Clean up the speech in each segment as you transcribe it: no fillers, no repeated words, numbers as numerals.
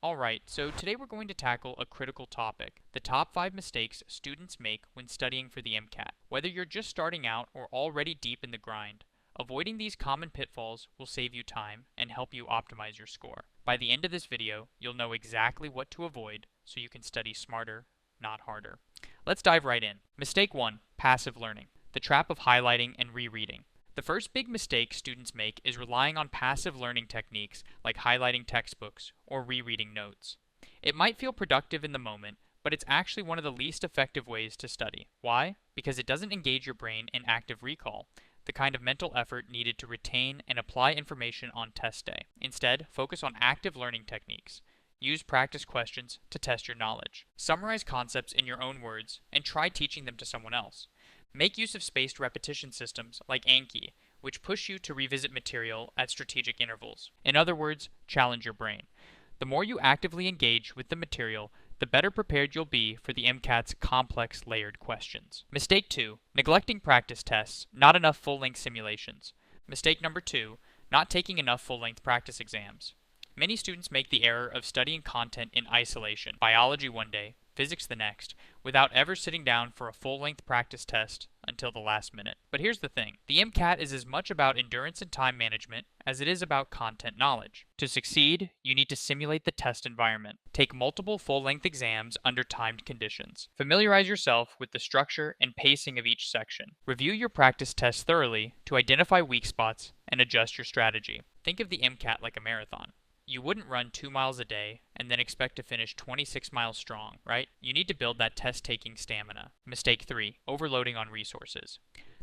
Alright, so today we're going to tackle a critical topic, the top 5 mistakes students make when studying for the MCAT. Whether you're just starting out or already deep in the grind, avoiding these common pitfalls will save you time and help you optimize your score. By the end of this video, you'll know exactly what to avoid so you can study smarter, not harder. Let's dive right in. Mistake 1, passive learning, the trap of highlighting and rereading. The first big mistake students make is relying on passive learning techniques like highlighting textbooks or rereading notes. It might feel productive in the moment, but it's actually one of the least effective ways to study. Why? Because it doesn't engage your brain in active recall, the kind of mental effort needed to retain and apply information on test day. Instead, focus on active learning techniques. Use practice questions to test your knowledge. Summarize concepts in your own words and try teaching them to someone else. Make use of spaced repetition systems like Anki, which push you to revisit material at strategic intervals. In other words, challenge your brain. The more you actively engage with the material, the better prepared you'll be for the MCAT's complex layered questions. Mistake 2, neglecting practice tests, not enough full-length simulations. Mistake number 2, not taking enough full-length practice exams. Many students make the error of studying content in isolation, biology one day, physics the next, without ever sitting down for a full-length practice test until the last minute. But here's the thing, the MCAT is as much about endurance and time management as it is about content knowledge. To succeed, you need to simulate the test environment. Take multiple full-length exams under timed conditions. Familiarize yourself with the structure and pacing of each section. Review your practice tests thoroughly to identify weak spots and adjust your strategy. Think of the MCAT like a marathon. You wouldn't run 2 miles a day and then expect to finish 26 miles strong, right? You need to build that test-taking stamina. Mistake 3, overloading on resources.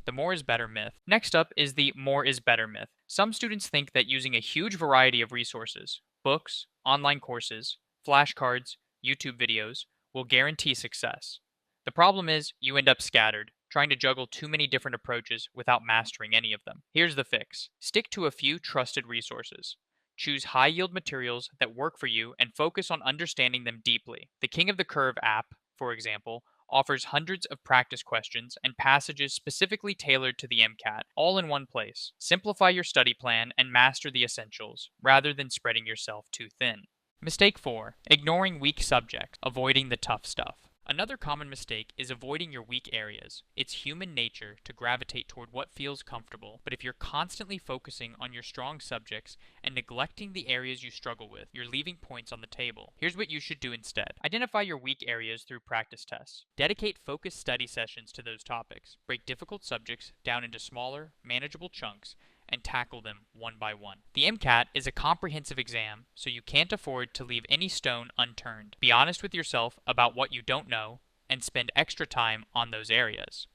The more is better myth. Next up is the more is better myth. Some students think that using a huge variety of resources, books, online courses, flashcards, YouTube videos, will guarantee success. The problem is you end up scattered, trying to juggle too many different approaches without mastering any of them. Here's the fix. Stick to a few trusted resources. Choose high-yield materials that work for you and focus on understanding them deeply. The King of the Curve app, for example, offers hundreds of practice questions and passages specifically tailored to the MCAT, all in one place. Simplify your study plan and master the essentials, rather than spreading yourself too thin. Mistake 4, ignoring weak subjects, avoiding the tough stuff. Another common mistake is avoiding your weak areas. It's human nature to gravitate toward what feels comfortable, but if you're constantly focusing on your strong subjects and neglecting the areas you struggle with, you're leaving points on the table. Here's what you should do instead. Identify your weak areas through practice tests. Dedicate focused study sessions to those topics. Break difficult subjects down into smaller, manageable chunks and tackle them one by one. The MCAT is a comprehensive exam, so you can't afford to leave any stone unturned. Be honest with yourself about what you don't know and spend extra time on those areas.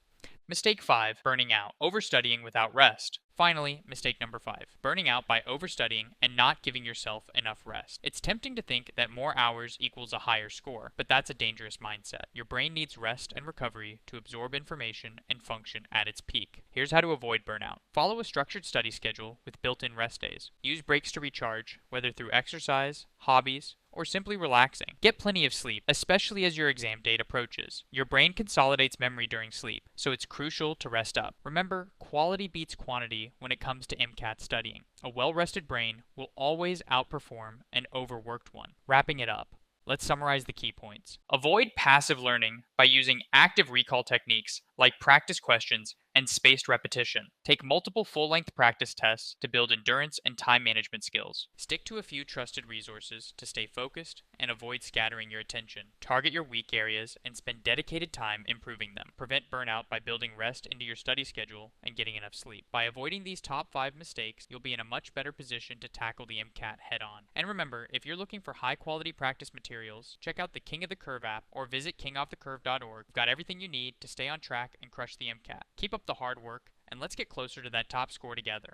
Mistake 5, burning out, overstudying without rest. Finally, mistake number 5, burning out by overstudying and not giving yourself enough rest. It's tempting to think that more hours equals a higher score, but that's a dangerous mindset. Your brain needs rest and recovery to absorb information and function at its peak. Here's how to avoid burnout. Follow a structured study schedule with built-in rest days. Use breaks to recharge, whether through exercise, hobbies, or simply relaxing. Get plenty of sleep, especially as your exam date approaches. Your brain consolidates memory during sleep, so it's crucial to rest up. Remember, quality beats quantity when it comes to MCAT studying. A well-rested brain will always outperform an overworked one. Wrapping it up, let's summarize the key points. Avoid passive learning by using active recall techniques like practice questions and spaced repetition. Take multiple full-length practice tests to build endurance and time management skills. Stick to a few trusted resources to stay focused and avoid scattering your attention. Target your weak areas and spend dedicated time improving them. Prevent burnout by building rest into your study schedule and getting enough sleep. By avoiding these top 5 mistakes, you'll be in a much better position to tackle the MCAT head-on. And remember, if you're looking for high-quality practice materials, check out the King of the Curve app or visit kingoffthecurve.org. We've got everything you need to stay on track and crush the MCAT. Keep up the hard work, and let's get closer to that top score together.